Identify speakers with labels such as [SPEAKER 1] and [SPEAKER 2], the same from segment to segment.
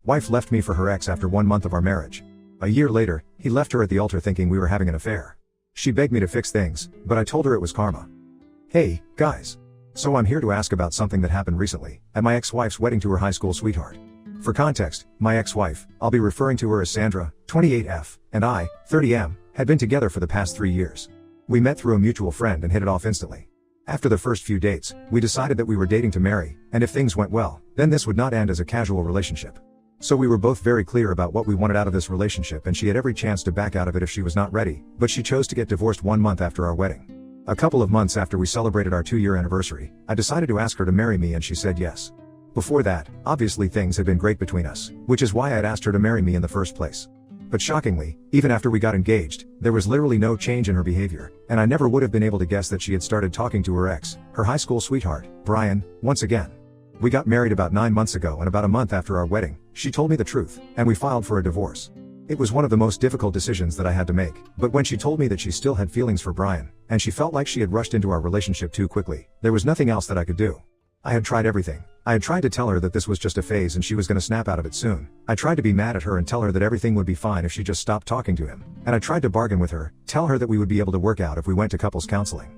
[SPEAKER 1] wife left me for her ex after 1 month of our marriage. A year later, he left her at the altar thinking we were having an affair. She begged me to fix things, but I told her it was karma. Hey, guys. So I'm here to ask about something that happened recently, at my ex-wife's wedding to her high school sweetheart. For context, my ex-wife, I'll be referring to her as Sandra, 28F, and I, 30M, had been together for the past 3 years. We met through a mutual friend and hit it off instantly. After the first few dates, we decided that we were dating to marry, and if things went well, then this would not end as a casual relationship. So we were both very clear about what we wanted out of this relationship, and she had every chance to back out of it if she was not ready, but she chose to get divorced 1 month after our wedding. A couple of months after we celebrated our 2-year anniversary, I decided to ask her to marry me and she said yes. Before that, obviously things had been great between us, which is why I had asked her to marry me in the first place. But shockingly, even after we got engaged, there was literally no change in her behavior, and I never would have been able to guess that she had started talking to her ex, her high school sweetheart, Brian, once again. We got married about 9 months ago, and about a month after our wedding, she told me the truth, and we filed for a divorce. It was one of the most difficult decisions that I had to make, but when she told me that she still had feelings for Brian, and she felt like she had rushed into our relationship too quickly, there was nothing else that I could do. I had tried everything. I had tried to tell her that this was just a phase and she was going to snap out of it soon. I tried to be mad at her and tell her that everything would be fine if she just stopped talking to him. And I tried to bargain with her, tell her that we would be able to work out if we went to couples counseling.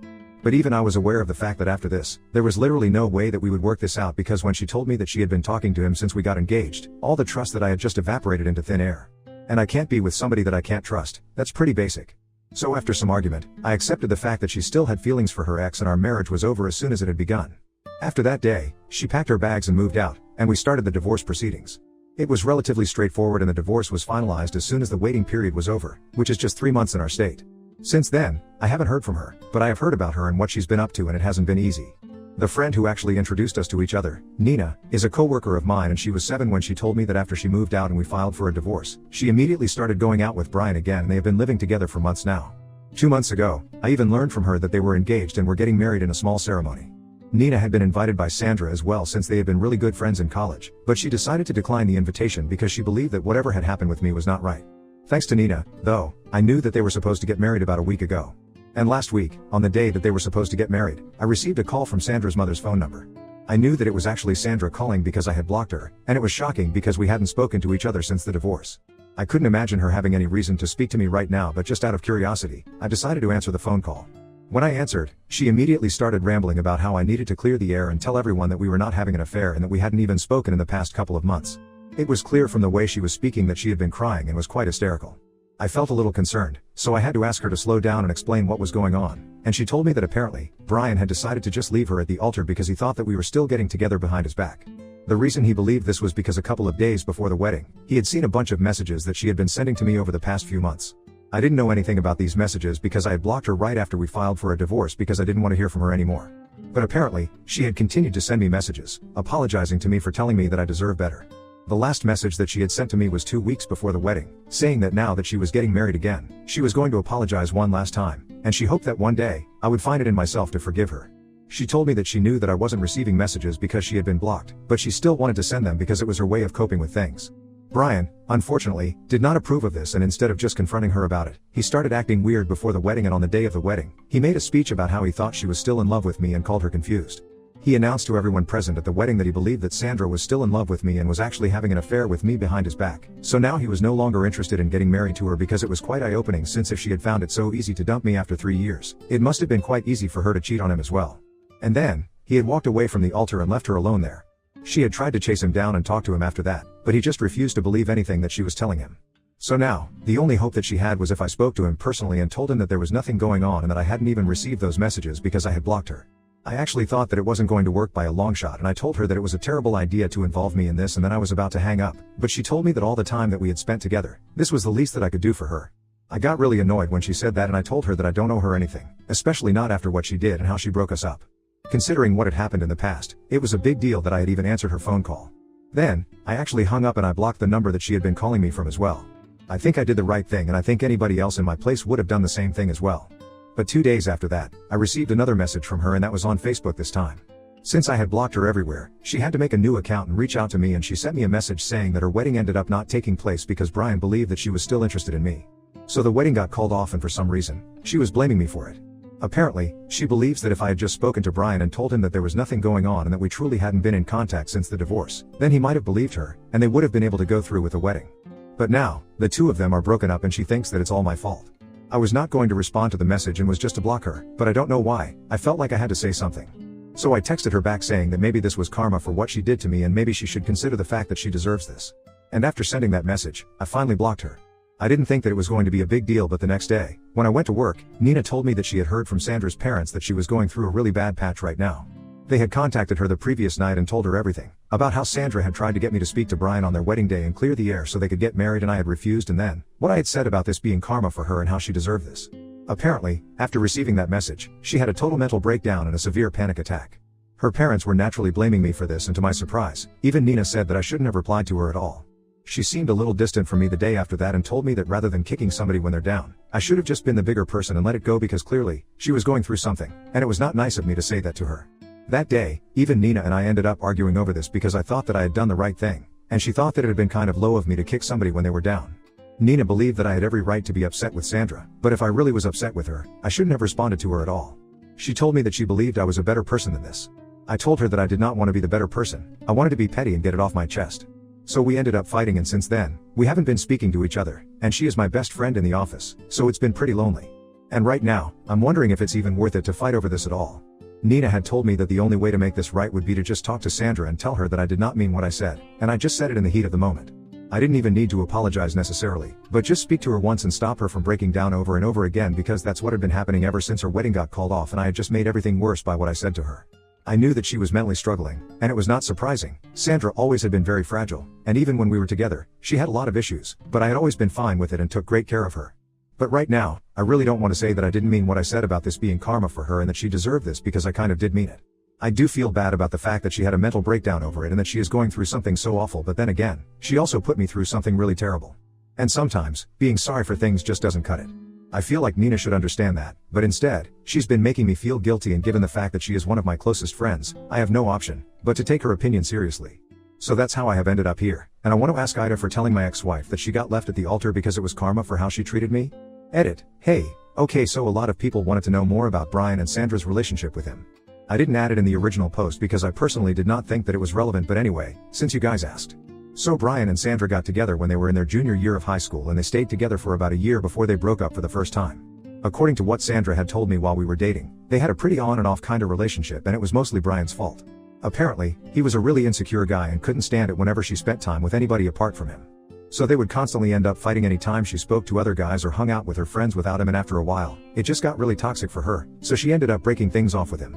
[SPEAKER 1] But even I was aware of the fact that after this, there was literally no way that we would work this out, because when she told me that she had been talking to him since we got engaged, all the trust that I had just evaporated into thin air. And I can't be with somebody that I can't trust. That's pretty basic. So after some argument, I accepted the fact that she still had feelings for her ex and our marriage was over as soon as it had begun. After that day, she packed her bags and moved out, and we started the divorce proceedings. It was relatively straightforward and the divorce was finalized as soon as the waiting period was over, which is just 3 months in our state. Since then, I haven't heard from her, but I have heard about her and what she's been up to, and it hasn't been easy. The friend who actually introduced us to each other, Nina, is a co-worker of mine, and she was 7 when she told me that after she moved out and we filed for a divorce, she immediately started going out with Brian again, and they have been living together for months now. 2 months ago, I even learned from her that they were engaged and were getting married in a small ceremony. Nina had been invited by Sandra as well, since they had been really good friends in college, but she decided to decline the invitation because she believed that whatever had happened with me was not right. Thanks to Nina, though, I knew that they were supposed to get married about a week ago. And last week, on the day that they were supposed to get married, I received a call from Sandra's mother's phone number. I knew that it was actually Sandra calling because I had blocked her, and it was shocking because we hadn't spoken to each other since the divorce. I couldn't imagine her having any reason to speak to me right now, but just out of curiosity, I decided to answer the phone call. When I answered, she immediately started rambling about how I needed to clear the air and tell everyone that we were not having an affair and that we hadn't even spoken in the past couple of months. It was clear from the way she was speaking that she had been crying and was quite hysterical. I felt a little concerned, so I had to ask her to slow down and explain what was going on, and she told me that apparently, Brian had decided to just leave her at the altar because he thought that we were still getting together behind his back. The reason he believed this was because a couple of days before the wedding, he had seen a bunch of messages that she had been sending to me over the past few months. I didn't know anything about these messages because I had blocked her right after we filed for a divorce because I didn't want to hear from her anymore. But apparently, she had continued to send me messages, apologizing to me for telling me that I deserve better. The last message that she had sent to me was 2 weeks before the wedding, saying that now that she was getting married again, she was going to apologize one last time, and she hoped that one day, I would find it in myself to forgive her. She told me that she knew that I wasn't receiving messages because she had been blocked, but she still wanted to send them because it was her way of coping with things. Brian, unfortunately, did not approve of this, and instead of just confronting her about it, he started acting weird before the wedding, and on the day of the wedding, he made a speech about how he thought she was still in love with me and called her confused. He announced to everyone present at the wedding that he believed that Sandra was still in love with me and was actually having an affair with me behind his back, so now he was no longer interested in getting married to her because it was quite eye-opening, since if she had found it so easy to dump me after 3 years, it must have been quite easy for her to cheat on him as well. And then, he had walked away from the altar and left her alone there. She had tried to chase him down and talk to him after that, but he just refused to believe anything that she was telling him. So now, the only hope that she had was if I spoke to him personally and told him that there was nothing going on and that I hadn't even received those messages because I had blocked her. I actually thought that it wasn't going to work by a long shot, and I told her that it was a terrible idea to involve me in this, and then I was about to hang up, but she told me that all the time that we had spent together, this was the least that I could do for her. I got really annoyed when she said that, and I told her that I don't owe her anything, especially not after what she did and how she broke us up. Considering what had happened in the past, it was a big deal that I had even answered her phone call. Then, I actually hung up and I blocked the number that she had been calling me from as well. I think I did the right thing, and I think anybody else in my place would have done the same thing as well. But 2 days after that, I received another message from her, and that was on Facebook this time. Since I had blocked her everywhere, she had to make a new account and reach out to me, and she sent me a message saying that her wedding ended up not taking place because Brian believed that she was still interested in me. So the wedding got called off, and for some reason, she was blaming me for it. Apparently, she believes that if I had just spoken to Brian and told him that there was nothing going on and that we truly hadn't been in contact since the divorce, then he might have believed her, and they would have been able to go through with the wedding. But now, the two of them are broken up and she thinks that it's all my fault. I was not going to respond to the message and was just to block her, but I don't know why, I felt like I had to say something. So I texted her back saying that maybe this was karma for what she did to me and maybe she should consider the fact that she deserves this. And after sending that message, I finally blocked her. I didn't think that it was going to be a big deal, but the next day, when I went to work, Nina told me that she had heard from Sandra's parents that she was going through a really bad patch right now. They had contacted her the previous night and told her everything, about how Sandra had tried to get me to speak to Brian on their wedding day and clear the air so they could get married and I had refused, and then, what I had said about this being karma for her and how she deserved this. Apparently, after receiving that message, she had a total mental breakdown and a severe panic attack. Her parents were naturally blaming me for this, and to my surprise, even Nina said that I shouldn't have replied to her at all. She seemed a little distant from me the day after that and told me that rather than kicking somebody when they're down, I should have just been the bigger person and let it go because clearly, she was going through something, and it was not nice of me to say that to her. That day, even Nina and I ended up arguing over this because I thought that I had done the right thing, and she thought that it had been kind of low of me to kick somebody when they were down. Nina believed that I had every right to be upset with Sandra, but if I really was upset with her, I shouldn't have responded to her at all. She told me that she believed I was a better person than this. I told her that I did not want to be the better person, I wanted to be petty and get it off my chest. So we ended up fighting, and since then, we haven't been speaking to each other, and she is my best friend in the office, so it's been pretty lonely. And right now, I'm wondering if it's even worth it to fight over this at all. Nina had told me that the only way to make this right would be to just talk to Sandra and tell her that I did not mean what I said, and I just said it in the heat of the moment. I didn't even need to apologize necessarily, but just speak to her once and stop her from breaking down over and over again, because that's what had been happening ever since her wedding got called off, and I had just made everything worse by what I said to her. I knew that she was mentally struggling, and it was not surprising. Sandra always had been very fragile, and even when we were together, she had a lot of issues, but I had always been fine with it and took great care of her. But right now, I really don't want to say that I didn't mean what I said about this being karma for her and that she deserved this, because I kind of did mean it. I do feel bad about the fact that she had a mental breakdown over it and that she is going through something so awful, but then again, she also put me through something really terrible. And sometimes, being sorry for things just doesn't cut it. I feel like Nina should understand that, but instead, she's been making me feel guilty, and given the fact that she is one of my closest friends, I have no option but to take her opinion seriously. So that's how I have ended up here, and I want to ask AITA for telling my ex-wife that she got left at the altar because it was karma for how she treated me. Edit. Hey, okay, so a lot of people wanted to know more about Brian and Sandra's relationship with him. I didn't add it in the original post because I personally did not think that it was relevant, but anyway, since you guys asked. So Brian and Sandra got together when they were in their junior year of high school, and they stayed together for about a year before they broke up for the first time. According to what Sandra had told me while we were dating, they had a pretty on and off kind of relationship, and it was mostly Brian's fault. Apparently, he was a really insecure guy and couldn't stand it whenever she spent time with anybody apart from him. So they would constantly end up fighting any time she spoke to other guys or hung out with her friends without him, and after a while, it just got really toxic for her, so she ended up breaking things off with him.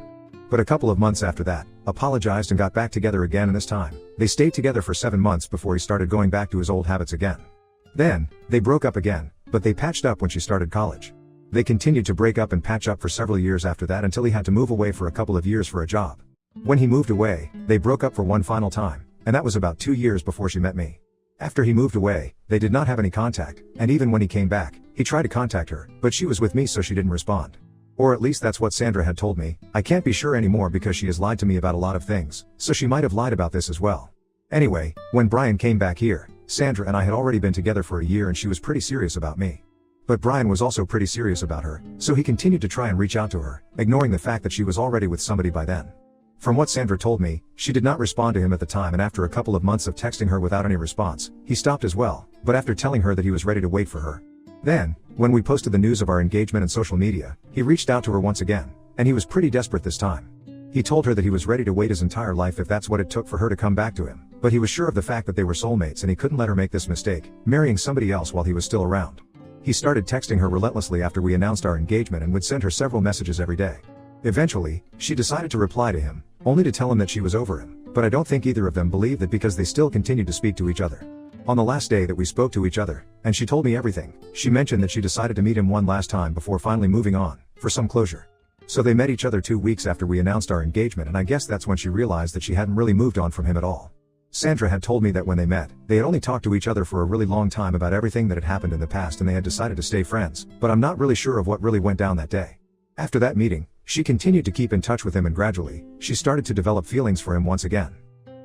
[SPEAKER 1] But a couple of months after that, apologized and got back together again, and this time, they stayed together for 7 months before he started going back to his old habits again. Then, they broke up again, but they patched up when she started college. They continued to break up and patch up for several years after that until he had to move away for a couple of years for a job. When he moved away, they broke up for one final time, and that was about 2 years before she met me. After he moved away, they did not have any contact, and even when he came back, he tried to contact her, but she was with me, so she didn't respond. Or at least that's what Sandra had told me. I can't be sure anymore because she has lied to me about a lot of things, so she might have lied about this as well. Anyway, when Brian came back here, Sandra and I had already been together for a year and she was pretty serious about me. But Brian was also pretty serious about her, so he continued to try and reach out to her, ignoring the fact that she was already with somebody by then. From what Sandra told me, she did not respond to him at the time, and after a couple of months of texting her without any response, he stopped as well, but after telling her that he was ready to wait for her. Then, when we posted the news of our engagement on social media, he reached out to her once again, and he was pretty desperate this time. He told her that he was ready to wait his entire life if that's what it took for her to come back to him, but he was sure of the fact that they were soulmates and he couldn't let her make this mistake, marrying somebody else while he was still around. He started texting her relentlessly after we announced our engagement and would send her several messages every day. Eventually, she decided to reply to him, only to tell him that she was over him, but I don't think either of them believed that because they still continued to speak to each other. On the last day that we spoke to each other, and she told me everything, she mentioned that she decided to meet him one last time before finally moving on, for some closure. So they met each other 2 weeks after we announced our engagement, and I guess that's when she realized that she hadn't really moved on from him at all. Sandra had told me that when they met, they had only talked to each other for a really long time about everything that had happened in the past, and they had decided to stay friends, but I'm not really sure of what really went down that day. After that meeting, she continued to keep in touch with him, and gradually, she started to develop feelings for him once again.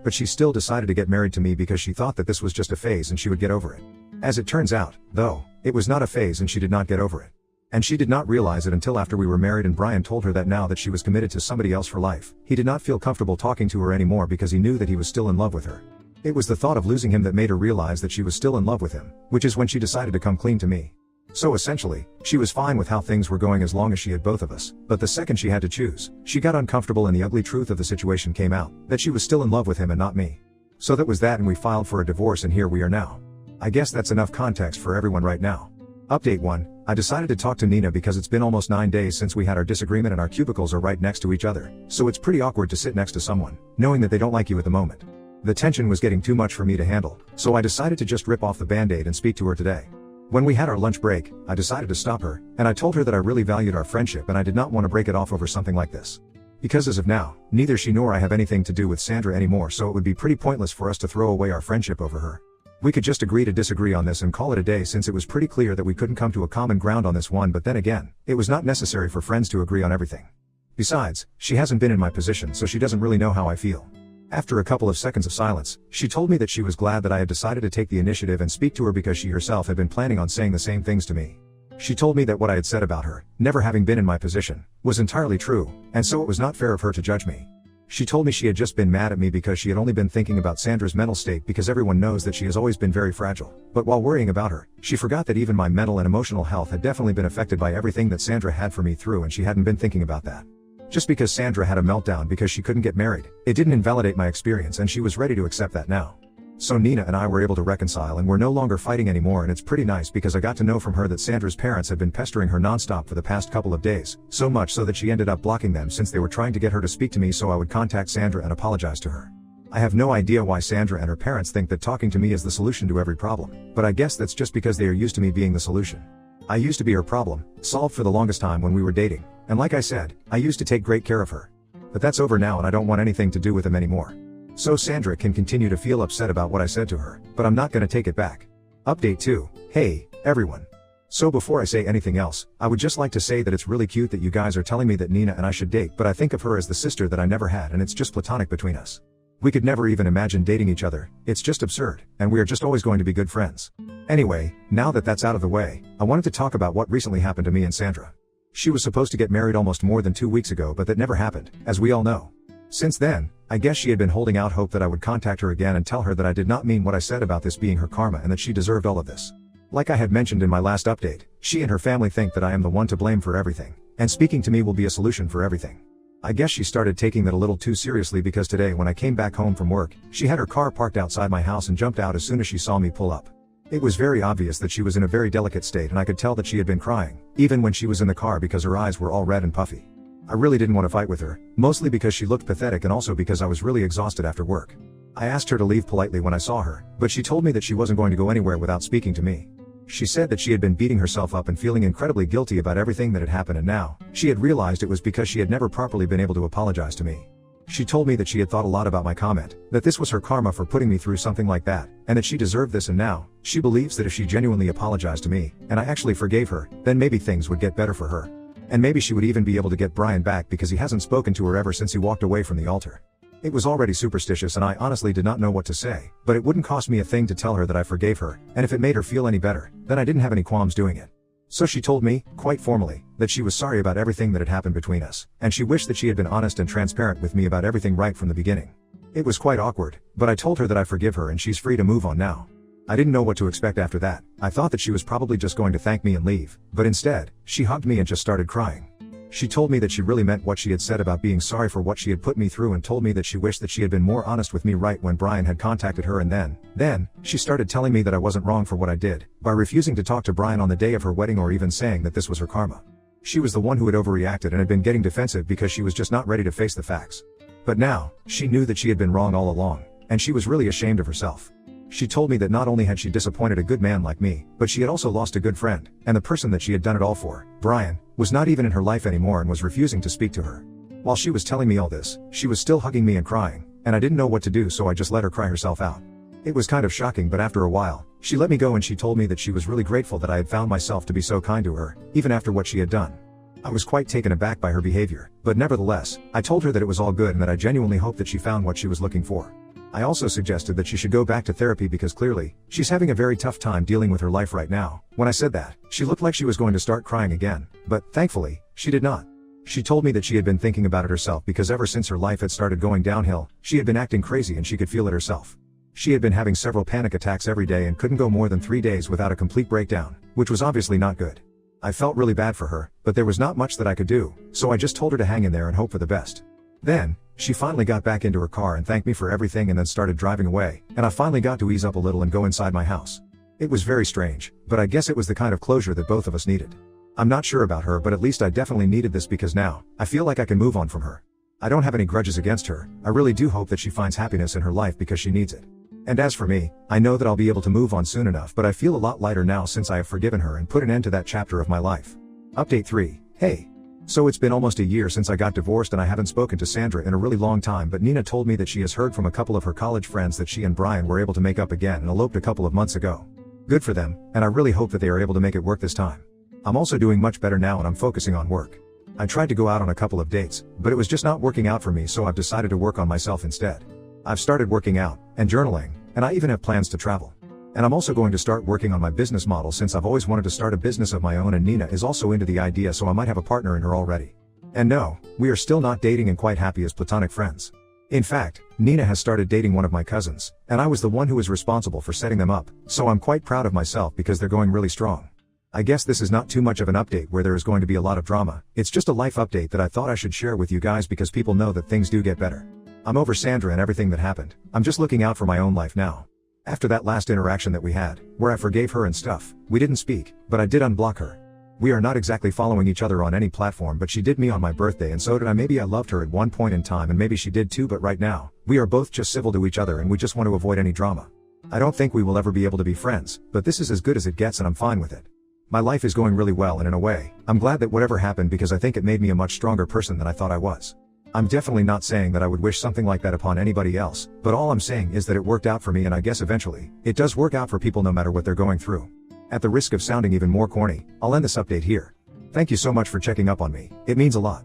[SPEAKER 1] But she still decided to get married to me because she thought that this was just a phase and she would get over it. As it turns out, though, it was not a phase and she did not get over it. And she did not realize it until after we were married and Brian told her that now that she was committed to somebody else for life, he did not feel comfortable talking to her anymore because he knew that he was still in love with her. It was the thought of losing him that made her realize that she was still in love with him, which is when she decided to come clean to me. So essentially, she was fine with how things were going as long as she had both of us, but the second she had to choose, she got uncomfortable and the ugly truth of the situation came out, that she was still in love with him and not me. So that was that and we filed for a divorce and here we are now. I guess that's enough context for everyone right now. Update 1, I decided to talk to Nina because it's been almost 9 days since we had our disagreement and our cubicles are right next to each other, so it's pretty awkward to sit next to someone, knowing that they don't like you at the moment. The tension was getting too much for me to handle, so I decided to just rip off the band-aid and speak to her today. When we had our lunch break, I decided to stop her, and I told her that I really valued our friendship and I did not want to break it off over something like this. Because as of now, neither she nor I have anything to do with Sandra anymore, so it would be pretty pointless for us to throw away our friendship over her. We could just agree to disagree on this and call it a day since it was pretty clear that we couldn't come to a common ground on this one, but then again, it was not necessary for friends to agree on everything. Besides, she hasn't been in my position so she doesn't really know how I feel. After a couple of seconds of silence, she told me that she was glad that I had decided to take the initiative and speak to her because she herself had been planning on saying the same things to me. She told me that what I had said about her, never having been in my position, was entirely true, and so it was not fair of her to judge me. She told me she had just been mad at me because she had only been thinking about Sandra's mental state because everyone knows that she has always been very fragile. But while worrying about her, she forgot that even my mental and emotional health had definitely been affected by everything that Sandra had for me through and she hadn't been thinking about that. Just because Sandra had a meltdown because she couldn't get married, it didn't invalidate my experience and she was ready to accept that now. So Nina and I were able to reconcile and we're no longer fighting anymore and it's pretty nice because I got to know from her that Sandra's parents had been pestering her nonstop for the past couple of days, so much so that she ended up blocking them since they were trying to get her to speak to me so I would contact Sandra and apologize to her. I have no idea why Sandra and her parents think that talking to me is the solution to every problem, but I guess that's just because they are used to me being the solution. I used to be her problem, solved for the longest time when we were dating, and like I said, I used to take great care of her. But that's over now and I don't want anything to do with them anymore. So Sandra can continue to feel upset about what I said to her, but I'm not gonna take it back. Update 2, hey, everyone. So before I say anything else, I would just like to say that it's really cute that you guys are telling me that Nina and I should date, but I think of her as the sister that I never had and it's just platonic between us. We could never even imagine dating each other, it's just absurd, and we are just always going to be good friends. Anyway, now that that's out of the way, I wanted to talk about what recently happened to me and Sandra. She was supposed to get married almost more than 2 weeks ago, but that never happened, as we all know. Since then, I guess she had been holding out hope that I would contact her again and tell her that I did not mean what I said about this being her karma and that she deserved all of this. Like I had mentioned in my last update, she and her family think that I am the one to blame for everything, and speaking to me will be a solution for everything. I guess she started taking that a little too seriously because today when I came back home from work, she had her car parked outside my house and jumped out as soon as she saw me pull up. It was very obvious that she was in a very delicate state and I could tell that she had been crying, even when she was in the car because her eyes were all red and puffy. I really didn't want to fight with her, mostly because she looked pathetic and also because I was really exhausted after work. I asked her to leave politely when I saw her, but she told me that she wasn't going to go anywhere without speaking to me. She said that she had been beating herself up and feeling incredibly guilty about everything that had happened and now, she had realized it was because she had never properly been able to apologize to me. She told me that she had thought a lot about my comment, that this was her karma for putting me through something like that, and that she deserved this and now, she believes that if she genuinely apologized to me, and I actually forgave her, then maybe things would get better for her. And maybe she would even be able to get Brian back because he hasn't spoken to her ever since he walked away from the altar. It was already superstitious and I honestly did not know what to say, but it wouldn't cost me a thing to tell her that I forgave her, and if it made her feel any better, then I didn't have any qualms doing it. So she told me, quite formally, that she was sorry about everything that had happened between us, and she wished that she had been honest and transparent with me about everything right from the beginning. It was quite awkward, but I told her that I forgive her and she's free to move on now. I didn't know what to expect after that. I thought that she was probably just going to thank me and leave, but instead, she hugged me and just started crying. She told me that she really meant what she had said about being sorry for what she had put me through and told me that she wished that she had been more honest with me right when Brian had contacted her and then, she started telling me that I wasn't wrong for what I did, by refusing to talk to Brian on the day of her wedding or even saying that this was her karma. She was the one who had overreacted and had been getting defensive because she was just not ready to face the facts. But now, she knew that she had been wrong all along, and she was really ashamed of herself. She told me that not only had she disappointed a good man like me, but she had also lost a good friend, and the person that she had done it all for, Brian, was not even in her life anymore and was refusing to speak to her. While she was telling me all this, she was still hugging me and crying, and I didn't know what to do so I just let her cry herself out. It was kind of shocking, but after a while, she let me go and she told me that she was really grateful that I had found myself to be so kind to her, even after what she had done. I was quite taken aback by her behavior, but nevertheless, I told her that it was all good and that I genuinely hoped that she found what she was looking for. I also suggested that she should go back to therapy because clearly, she's having a very tough time dealing with her life right now. When I said that, she looked like she was going to start crying again, but thankfully, she did not. She told me that she had been thinking about it herself because ever since her life had started going downhill, she had been acting crazy and she could feel it herself. She had been having several panic attacks every day and couldn't go more than 3 days without a complete breakdown, which was obviously not good. I felt really bad for her, but there was not much that I could do, so I just told her to hang in there and hope for the best. Then, she finally got back into her car and thanked me for everything and then started driving away, and I finally got to ease up a little and go inside my house. It was very strange, but I guess it was the kind of closure that both of us needed. I'm not sure about her, but at least I definitely needed this because now, I feel like I can move on from her. I don't have any grudges against her. I really do hope that she finds happiness in her life because she needs it. And as for me, I know that I'll be able to move on soon enough, but I feel a lot lighter now since I have forgiven her and put an end to that chapter of my life. Update 3. Hey. So it's been almost a year since I got divorced and I haven't spoken to Sandra in a really long time, but Nina told me that she has heard from a couple of her college friends that she and Brian were able to make up again and eloped a couple of months ago. Good for them, and I really hope that they are able to make it work this time. I'm also doing much better now and I'm focusing on work. I tried to go out on a couple of dates, but it was just not working out for me, so I've decided to work on myself instead. I've started working out, and journaling, and I even have plans to travel. And I'm also going to start working on my business model since I've always wanted to start a business of my own, and Nina is also into the idea, so I might have a partner in her already. And no, we are still not dating and quite happy as platonic friends. In fact, Nina has started dating one of my cousins, and I was the one who was responsible for setting them up, so I'm quite proud of myself because they're going really strong. I guess this is not too much of an update where there is going to be a lot of drama. It's just a life update that I thought I should share with you guys because people know that things do get better. I'm over Sandra and everything that happened. I'm just looking out for my own life now. After that last interaction that we had, where I forgave her and stuff, we didn't speak, but I did unblock her. We are not exactly following each other on any platform, but she did me on my birthday and so did I. Maybe I loved her at one point in time and maybe she did too, but right now, we are both just civil to each other and we just want to avoid any drama. I don't think we will ever be able to be friends, but this is as good as it gets and I'm fine with it. My life is going really well, and in a way, I'm glad that whatever happened because I think it made me a much stronger person than I thought I was. I'm definitely not saying that I would wish something like that upon anybody else, but all I'm saying is that it worked out for me, and I guess eventually, it does work out for people no matter what they're going through. At the risk of sounding even more corny, I'll end this update here. Thank you so much for checking up on me. It means a lot.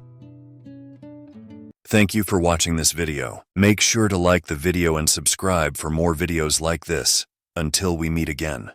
[SPEAKER 2] Thank you for watching this video. Make sure to like the video and subscribe for more videos like this. Until we meet again.